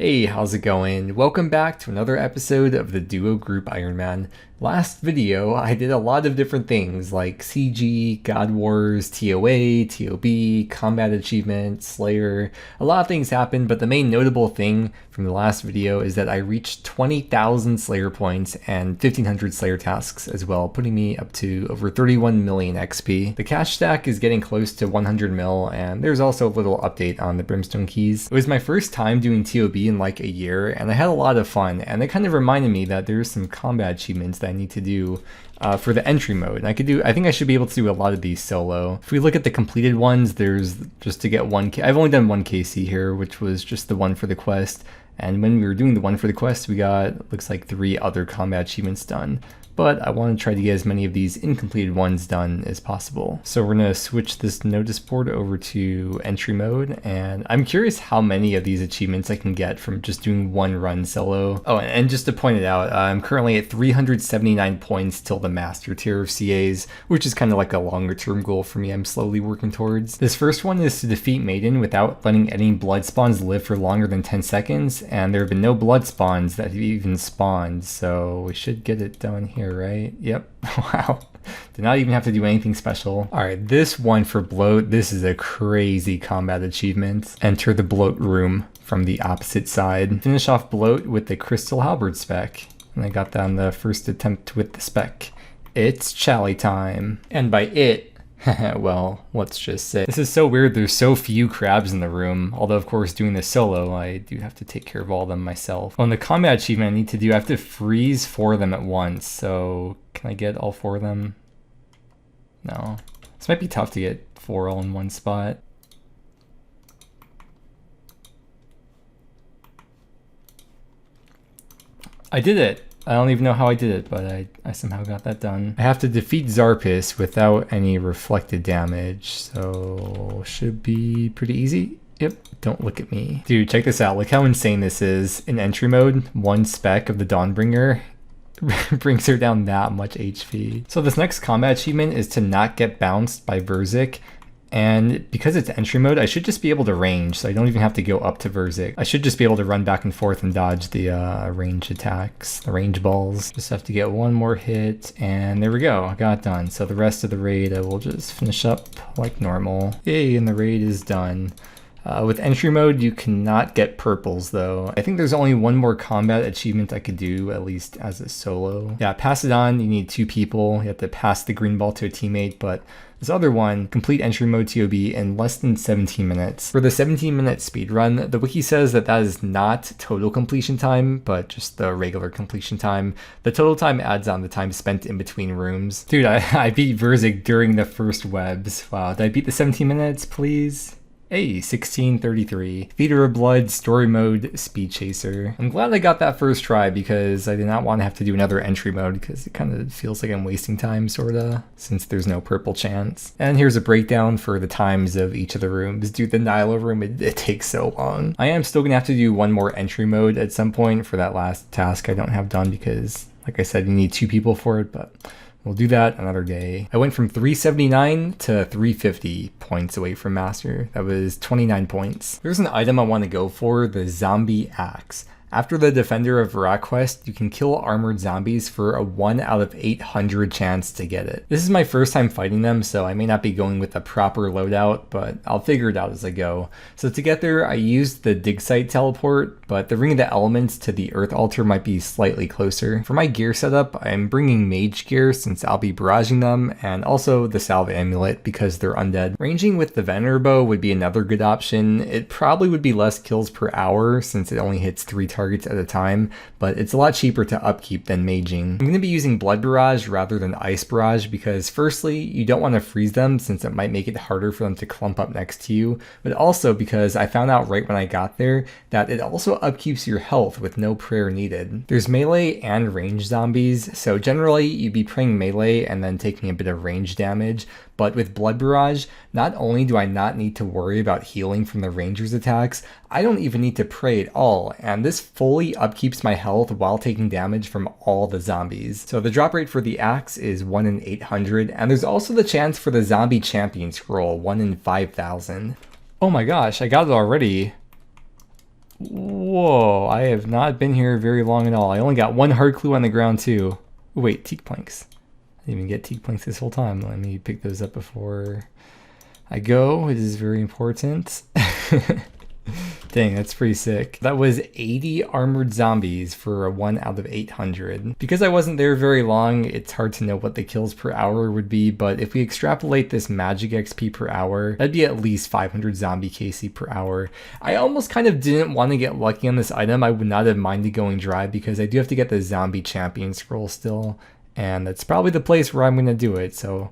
Hey, how's it going? Welcome back to another episode of the Duo Group Iron Man. Last video, I did a lot of different things like CG, God Wars, TOA, TOB, Combat Achievement, Slayer. A lot of things happened, but the main notable thing from the last video is that I reached 20,000 Slayer points and 1,500 Slayer tasks as well, putting me up to over 31 million XP. The cash stack is getting close to 100 mil, and there's also a little update on the Brimstone keys. It was my first time doing TOB in like a year, and I had a lot of fun, and it kind of reminded me that there's some combat achievements that I need to do for the entry mode. And I think I should be able to do a lot of these solo. If we look at the completed ones, there's just to get one, I've only done one KC here, which was just the one for the quest. And when we were doing the one for the quest, we got, looks like 3 other combat achievements done. But I want to try to get as many of these incompleted ones done as possible. So we're going to switch this notice board over to entry mode, and I'm curious how many of these achievements I can get from just doing one run solo. Oh, and just to point it out, I'm currently at 379 points till the master tier of CAs, which is kind of like a longer term goal for me I'm slowly working towards. This first one is to defeat Maiden without letting any blood spawns live for longer than 10 seconds, and there have been no blood spawns that have even spawned, so we should get it done here. Right? Yep. Wow. Did not even have to do anything special. Alright, this one for bloat, this is a crazy combat achievement. Enter the bloat room from the opposite side. Finish off bloat with the crystal halberd spec. And I got that on the first attempt with the spec. It's chally time. And by it, well, let's just say. This is so weird, there's so few crabs in the room. Although, of course, doing this solo, I do have to take care of all of them myself. On the combat achievement I need to do, I have to freeze 4 of them at once. So, can I get all 4 of them? No. This might be tough to get 4 all in one spot. I did it! I don't even know how I did it, but I somehow got that done. I have to defeat Cerberus without any reflected damage, so should be pretty easy. Yep, don't look at me. Dude, check this out. Look how insane this is. In entry mode, 1 spec of the Dawnbringer brings her down that much HP. So this next combat achievement is to not get bounced by Verzik. And because it's entry mode, I should just be able to range, so I don't even have to go up to Verzik. I should just be able to run back and forth and dodge the range attacks, the range balls. Just have to get one more hit, and there we go, I got it done. So the rest of the raid I will just finish up like normal. Yay, and the raid is done. With entry mode, you cannot get purples though. I think there's only one more combat achievement I could do, at least as a solo. Yeah, pass it on, you need 2 people. You have to pass the green ball to a teammate, but this other one, complete entry mode TOB in less than 17 minutes. For the 17-minute speedrun, the wiki says that that is not total completion time, but just the regular completion time. The total time adds on the time spent in between rooms. Dude, I beat Verzik during the first webs. Wow, did I beat the 17 minutes, please? Hey, 1633. Feeder of Blood, Story Mode, Speed Chaser. I'm glad I got that first try because I did not want to have to do another entry mode because it kind of feels like I'm wasting time, sorta, since there's no purple chance. And here's a breakdown for the times of each of the rooms. Dude, the Nyla room, it takes so long. I am still gonna have to do one more entry mode at some point for that last task I don't have done because, like I said, you need 2 people for it, but we'll do that another day. I went from 379 to 350 points away from Master. That was 29 points. There's an item I want to go for, the Zombie Axe. After the Defender of Iraq quest, you can kill armored zombies for a 1 out of 800 chance to get it. This is my first time fighting them, so I may not be going with the proper loadout, but I'll figure it out as I go. So to get there, I used the dig site teleport, but the Ring of the Elements to the Earth altar might be slightly closer. For my gear setup, I'm bringing mage gear since I'll be barraging them, and also the Salve Amulet because they're undead. Ranging with the Venerer bow would be another good option. It probably would be less kills per hour since it only hits 3 targets at a time, but it's a lot cheaper to upkeep than maging. I'm going to be using Blood Barrage rather than Ice Barrage because firstly, you don't want to freeze them since it might make it harder for them to clump up next to you, but also because I found out right when I got there that it also upkeeps your health with no prayer needed. There's melee and range zombies, so generally you'd be praying melee and then taking a bit of range damage, but with Blood Barrage, not only do I not need to worry about healing from the ranger's attacks, I don't even need to pray at all, and this fully upkeeps my health while taking damage from all the zombies. So the drop rate for the axe is 1 in 800, and there's also the chance for the zombie champion scroll, 1 in 5,000. Oh my gosh, I got it already. Whoa. I have not been here very long at all. I only got one hard clue on the ground too. Oh, wait, teak planks. I didn't even get teak planks this whole time. Let me pick those up before I go. It is very important. Dang, that's pretty sick. That was 80 armored zombies for a 1 out of 800. Because I wasn't there very long, it's hard to know what the kills per hour would be, but if we extrapolate this magic XP per hour, that'd be at least 500 zombie KC per hour. I almost kind of didn't want to get lucky on this item. I would not have minded going dry because I do have to get the zombie champion scroll still, and that's probably the place where I'm going to do it, so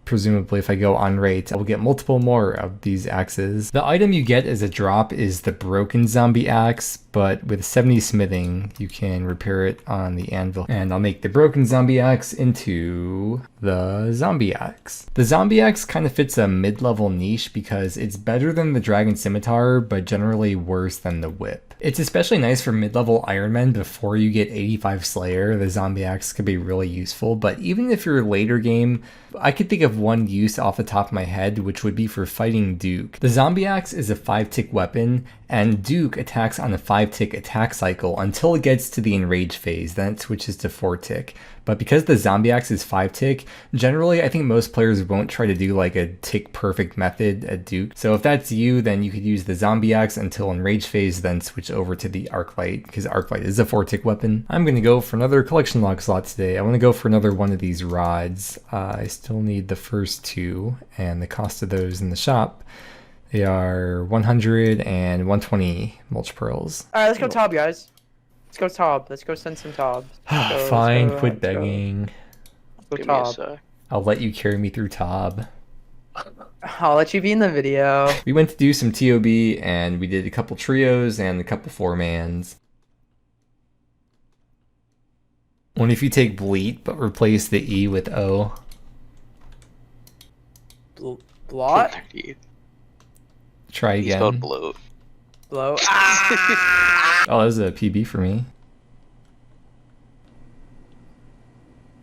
presumably if I go on rate, I will get multiple more of these axes. The item you get as a drop is the broken zombie axe, but with 70 smithing, you can repair it on the anvil. And I'll make the broken zombie axe into the zombie axe. The zombie axe kind of fits a mid-level niche because it's better than the dragon scimitar, but generally worse than the whip. It's especially nice for mid-level Iron Men before you get 85 Slayer. The zombie axe could be really useful, but even if you're later game, I could think of one use off the top of my head, which would be for fighting Duke. The zombie axe is a 5-tick weapon, and Duke attacks on a 5-tick attack cycle until it gets to the enrage phase, then it switches to 4-tick. But because the zombie axe is 5-tick, generally I think most players won't try to do like a tick perfect method at Duke. So if that's you, then you could use the zombie axe until enrage phase, then switch over to the arclight, because arclight is a 4-tick weapon. I'm gonna go for another collection log slot today. I want to go for another one of these rods. I still need the first 2, and the cost of those in the shop, they are 100 and 120 mulch pearls. Alright, let's go Tob, guys. Let's go Tob. Let's go send some Tob. Fine, quit begging. Let's go Tob. I'll let you carry me through Tob. I'll let you be in the video. We went to do some TOB, and we did a couple trios and a couple 4-mans. What if you take bleat, but replace the E with O? Blot? Try again. He's spelled bloat. Blow. Ah! Oh, that was a PB for me.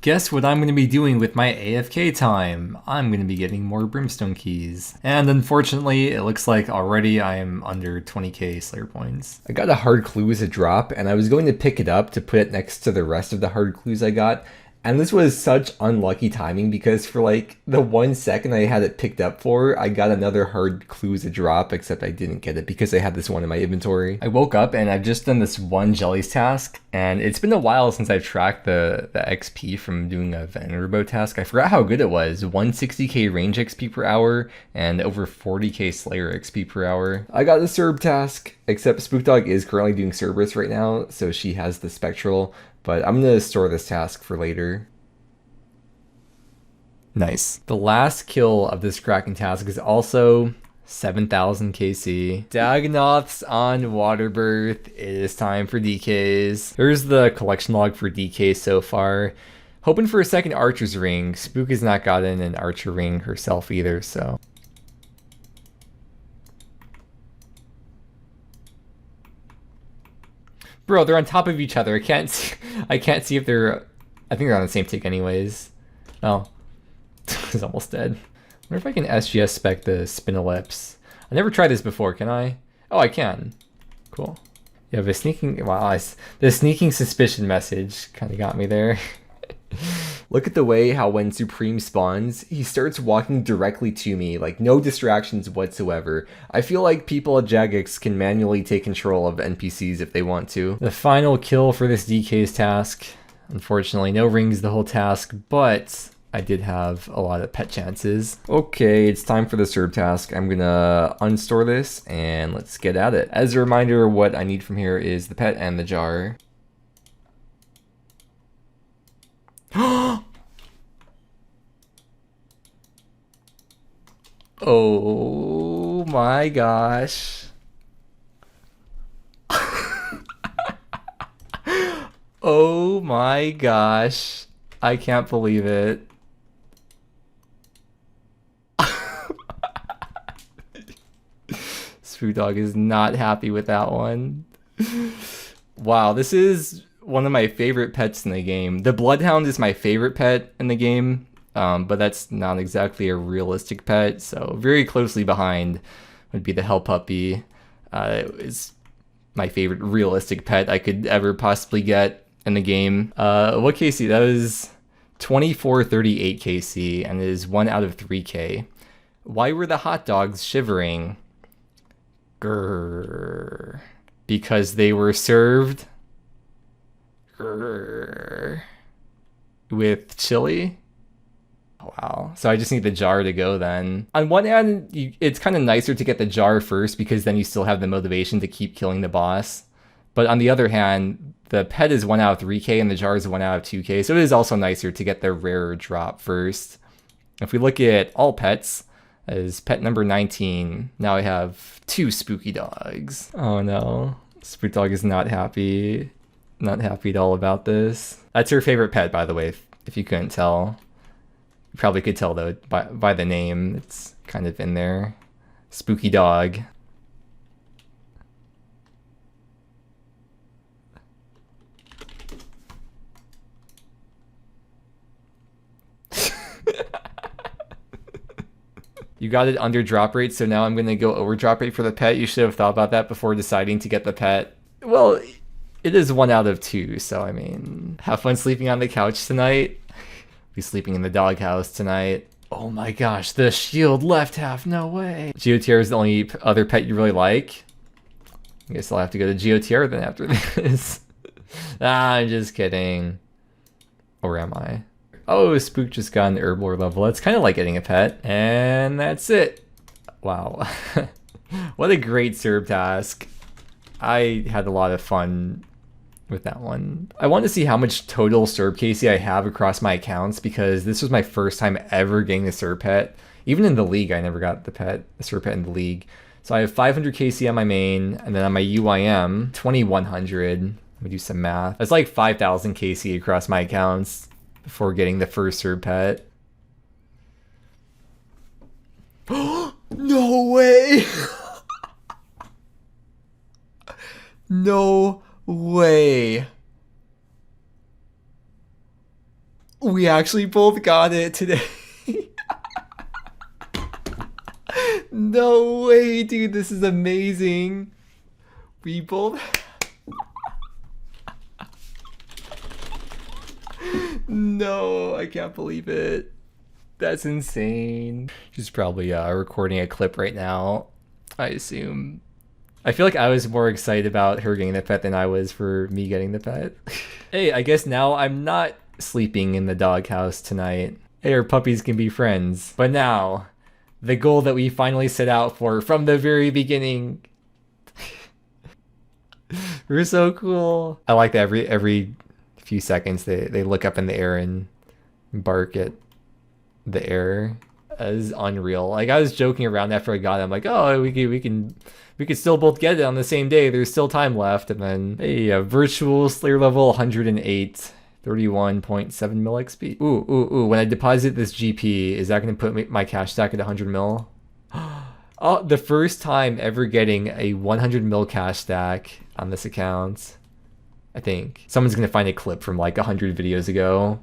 Guess what I'm going to be doing with my AFK time? I'm going to be getting more brimstone keys. And unfortunately, it looks like already I am under 20k Slayer points. I got a hard clue as a drop, and I was going to pick it up to put it next to the rest of the hard clues I got. And this was such unlucky timing because for like the 1 second I had it picked up for, I got another hard clue as a drop, except I didn't get it because I had this one in my inventory. I woke up and I've just done this one jellies task, and it's been a while since I've tracked the XP from doing a Venerable task. I forgot how good it was. 160k range XP per hour and over 40k Slayer XP per hour. I got the Cerb task, except Spookdog is currently doing Cerberus right now, so she has the Spectral. But I'm going to store this task for later. Nice. The last kill of this Kraken task is also 7,000 KC. Dagonoths on Waterbirth. It is time for DKs. Here's the collection log for DKs so far. Hoping for a second Archer's Ring. Spook has not gotten an Archer Ring herself either, so... Bro, they're on top of each other. I can't see if they're... I think they're on the same tick anyways. Oh. He's almost dead. I wonder if I can SGS spec the Spinelips. I never tried this before, can I? Oh, I can. Cool. Yeah, the sneaking... Wow, the sneaking suspicion message kind of got me there. Look at the way how when Supreme spawns, he starts walking directly to me, like no distractions whatsoever. I feel like people at Jagex can manually take control of NPCs if they want to. The final kill for this DK's task. Unfortunately, no rings the whole task, but I did have a lot of pet chances. Okay, it's time for the Cerb task. I'm gonna unstore this and let's get at it. As a reminder, what I need from here is the pet and the jar. Oh my gosh. Oh my gosh. I can't believe it. Spookdog is not happy with that one. Wow, this is one of my favorite pets in the game. The Bloodhound is my favorite pet in the game, but that's not exactly a realistic pet, so very closely behind would be the Hell Puppy. It's my favorite realistic pet I could ever possibly get in the game. What KC? That was 2438 KC, and it is 1 out of 3K. Why were the hot dogs shivering? Grrr. Because they were served with chili? Wow. So I just need the jar to go then. On one hand, it's kind of nicer to get the jar first because then you still have the motivation to keep killing the boss. But on the other hand, the pet is 1 out of 3K and the jar is 1 out of 2K. So it is also nicer to get the rarer drop first. If we look at all pets, as pet number 19, now I have 2 spooky dogs. Oh no. Spook dog is not happy. Not happy at all about this. That's her favorite pet, by the way, if you couldn't tell. You probably could tell though by the name. It's kind of in there. Spooky dog. You got it under drop rate, so now I'm going to go over drop rate for the pet. You should have thought about that before deciding to get the pet. Well, it is 1 out of 2, so I mean, have fun sleeping on the couch tonight. Be sleeping in the doghouse tonight. Oh my gosh, the shield left half, no way. GOTR is the only other pet you really like. I guess I'll have to go to GOTR then after this. I'm just kidding. Or am I? Oh, Spook just got an herblore level. That's kind of like getting a pet. And that's it. Wow. What a great Cerb task. I had a lot of fun with that one. I want to see how much total Cerb KC I have across my accounts because this was my first time ever getting the Cerb pet. Even in the league, I never got the Cerb pet in the league. So I have 500 KC on my main, and then on my UIM, 2100. Let me do some math. That's like 5,000 KC across my accounts before getting the first Cerb pet. No way! No way. We actually both got it today. No way, dude. This is amazing. We both... No, I can't believe it. That's insane. She's probably recording a clip right now, I assume. I feel like I was more excited about her getting the pet than I was for me getting the pet. Hey, I guess now I'm not sleeping in the doghouse tonight. Hey, our puppies can be friends. But now, the goal that we finally set out for from the very beginning. We're so cool. I like that every few seconds they look up in the air and bark at the air. That is unreal. Like, I was joking around after I got it. I'm like, oh, we could still both get it on the same day. There's still time left. And then, hey, virtual Slayer level 108, 31.7 mil XP. Ooh. When I deposit this GP, is that going to put my cash stack at 100 mil? Oh, the first time ever getting a 100 mil cash stack on this account. I think someone's going to find a clip from like 100 videos ago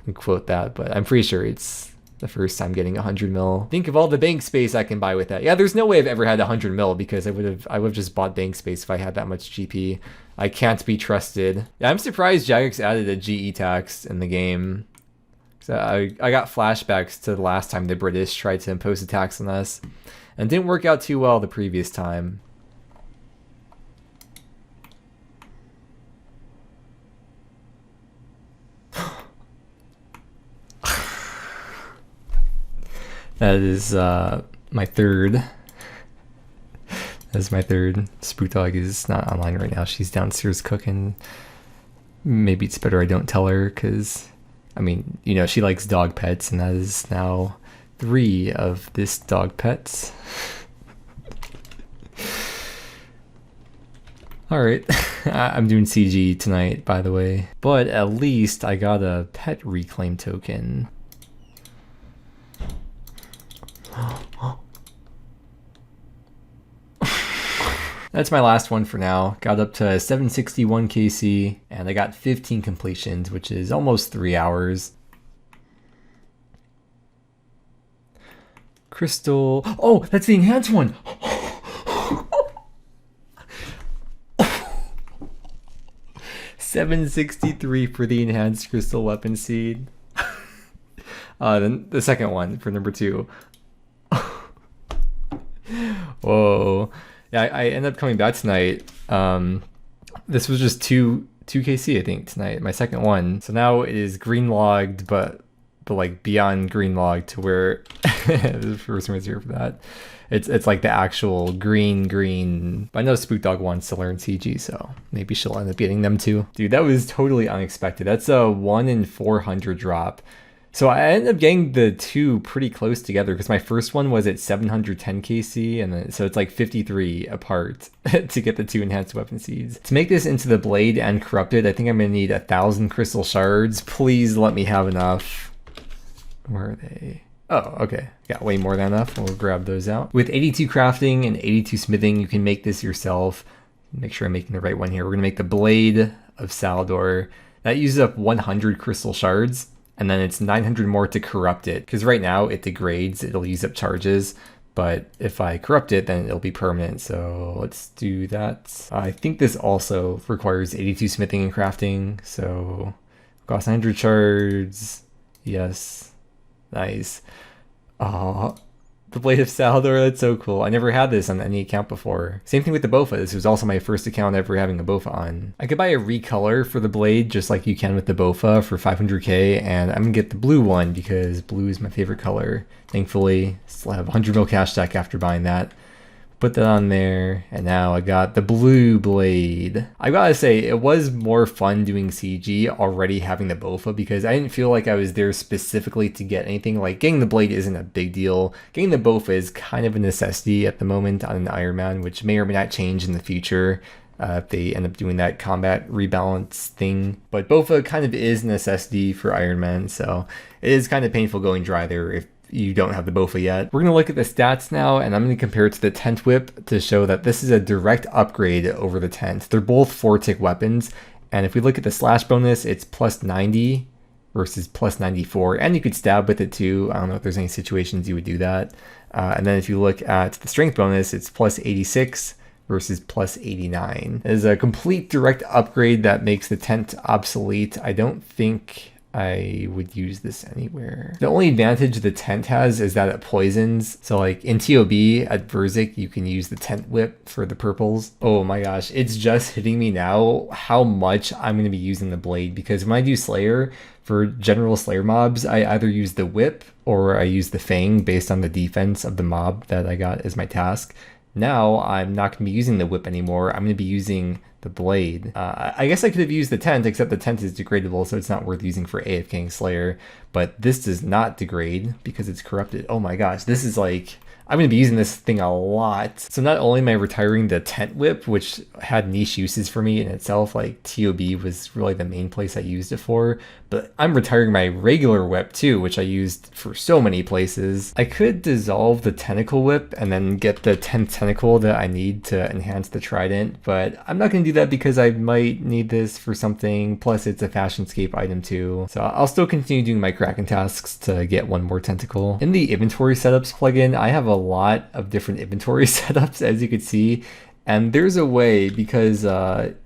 and quote that, but I'm pretty sure it's the first time getting 100 mil. Think of all the bank space I can buy with that. Yeah, there's no way I've ever had 100 mil because I would have just bought bank space if I had that much GP. I can't be trusted. Yeah, I'm surprised Jagex added a GE tax in the game. So I got flashbacks to the last time the British tried to impose a tax on us and didn't work out too well the previous time. That is my third. That's my third. Spook Dog is not online right now. She's downstairs cooking. Maybe it's better I don't tell her because, I mean, you know, she likes dog pets, and that is now 3 of this dog pets. Alright, I'm doing CG tonight, by the way. But at least I got a pet reclaim token. That's my last one for now. Got up to 761 KC, and I got 15 completions, which is almost 3 hours. Crystal. Oh, that's the enhanced one. 763 for the enhanced crystal weapon seed. Then the second one for number 2. Whoa. Yeah, I ended up coming back tonight. This was just 2 KC, I think, tonight. My second one. So now it is green logged, but like beyond green log to where the first one was here for that. It's like the actual green. But I know Spook Dog wants to learn CG, so maybe she'll end up getting them too. Dude, that was totally unexpected. That's a 1 in 400 drop. So I ended up getting the 2 pretty close together because my first one was at 710 KC, and then so it's like 53 apart to get the 2 enhanced weapon seeds. To make this into the blade and corrupted, I think I'm gonna need 1,000 crystal shards. Please let me have enough. Where are they? Oh, okay. Got way more than enough. We'll grab those out. With 82 crafting and 82 smithing, you can make this yourself. Make sure I'm making the right one here. We're gonna make the blade of Saldor. That uses up 100 crystal shards. And then it's 900 more to corrupt it, because right now it degrades, it'll use up charges, but if I corrupt it, then it'll be permanent. So let's do that. I think this also requires 82 smithing and crafting, so cost 100 shards. Yes, nice. The Blade of Saldor, that's so cool. I never had this on any account before. Same thing with the Bofa. This was also my first account ever having a Bofa on. I could buy a recolor for the blade just like you can with the Bofa for 500k, and I'm gonna get the blue one because blue is my favorite color. Thankfully, still have 100 mil cash stack after buying that. Put that on there, and now I got the blue blade. I gotta say, it was more fun doing CG already having the Bofa because I didn't feel like I was there specifically to get anything. Like, getting the blade isn't a big deal. Getting the Bofa is kind of a necessity at the moment on an Iron Man, which may or may not change in the future if they end up doing that combat rebalance thing. But Bofa kind of is a necessity for Iron Man, so it is kind of painful going dry there if you don't have the Bofa yet. We're going to look at the stats now, and I'm going to compare it to the Tent Whip to show that this is a direct upgrade over the Tent. They're both 4-tick weapons, and if we look at the slash bonus, it's plus 90 versus plus 94, and you could stab with it too. I don't know if there's any situations you would do that. And then if you look at the strength bonus, it's plus 86 versus plus 89. It is a complete direct upgrade that makes the Tent obsolete. I don't think I would use this anywhere. The only advantage the Tent has is that it poisons. So like in TOB at Verzik, you can use the Tent Whip for the purples. Oh my gosh, it's just hitting me now how much I'm going to be using the blade, because when I do Slayer, for general Slayer mobs, I either use the Whip or I use the Fang based on the defense of the mob that I got as my task. Now I'm not going to be using the Whip anymore. I'm going to be using the blade. I guess I could have used the Tent, except the Tent is degradable, so it's not worth using for AFKing Slayer. But this does not degrade because it's corrupted. Oh my gosh, this is like... I'm going to be using this thing a lot. So not only am I retiring the Tent Whip, which had niche uses for me in itself, like TOB was really the main place I used it for, but I'm retiring my regular whip too, which I used for so many places. I could dissolve the Tentacle Whip and then get the 10th tentacle that I need to enhance the Trident, but I'm not going to do that because I might need this for something, plus it's a Fashionscape item too. So I'll still continue doing my Kraken tasks to get one more tentacle. In the inventory setups plugin, I have a lot of different inventory setups, as you can see, and there's a way, because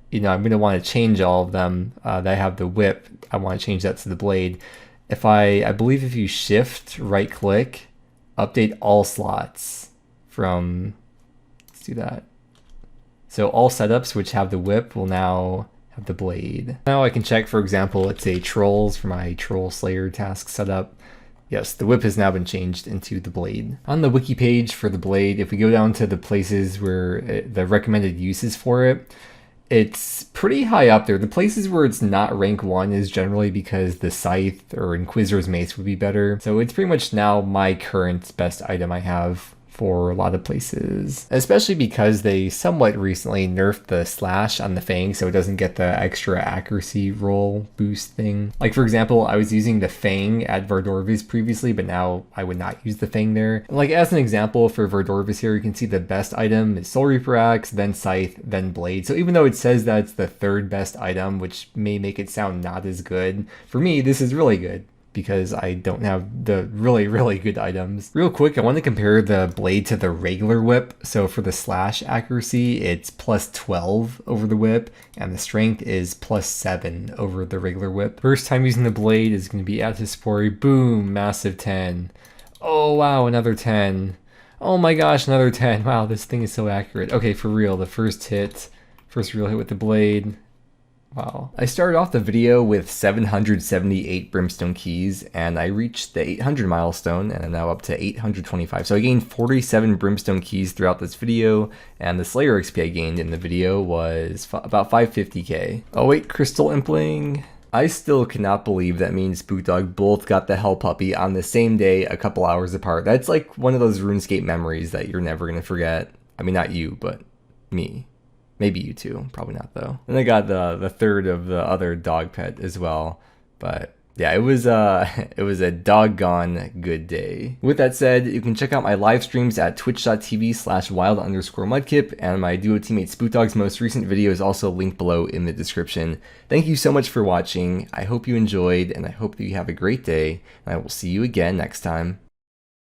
you know, I'm going to want to change all of them that I have the whip. I want to change that to the blade. If I believe if you shift right click, update all slots from, let's do that. So all setups which have the whip will now have the blade. Now I can check, for example, let's say trolls for my troll slayer task setup. Yes, the whip has now been changed into the blade. On the wiki page for the blade, if we go down to the places where the recommended uses for it, it's pretty high up there. The places where it's not rank 1 is generally because the Scythe or Inquisitor's Mace would be better. So it's pretty much now my current best item I have for a lot of places, especially because they somewhat recently nerfed the slash on the Fang so it doesn't get the extra accuracy roll boost thing. Like, for example, I was using the Fang at Vardorvis previously, but now I would not use the Fang there. Like, as an example for Vardorvis here, you can see the best item is Soul Reaper Axe, then Scythe, then Blade. So even though it says that it's the 3rd best item, which may make it sound not as good, for me this is really good, because I don't have the really good items. Real quick, I want to compare the blade to the regular whip. So for the slash accuracy, it's plus 12 over the whip, and the strength is plus 7 over the regular whip. First time using the blade is going to be at Hispori. Boom, massive 10. Oh wow, another 10. Oh my gosh, another 10. Wow, this thing is so accurate. Okay, for real, the first real hit with the blade. Wow. I started off the video with 778 brimstone keys, and I reached the 800 milestone, and I'm now up to 825. So I gained 47 brimstone keys throughout this video, and the Slayer XP I gained in the video was about 550k. Oh wait, Crystal Impling. I still cannot believe that me and Spookdog both got the Hell Puppy on the same day, a couple hours apart. That's like one of those RuneScape memories that you're never gonna forget. I mean, not you, but me. Maybe you too, probably not though. And I got the third of the other dog pet as well. But yeah, it was a doggone good day. With that said, you can check out my live streams at twitch.tv/wild_mudkip, and my duo teammate Spookdog's most recent video is also linked below in the description. Thank you so much for watching. I hope you enjoyed, and I hope that you have a great day, and I will see you again next time.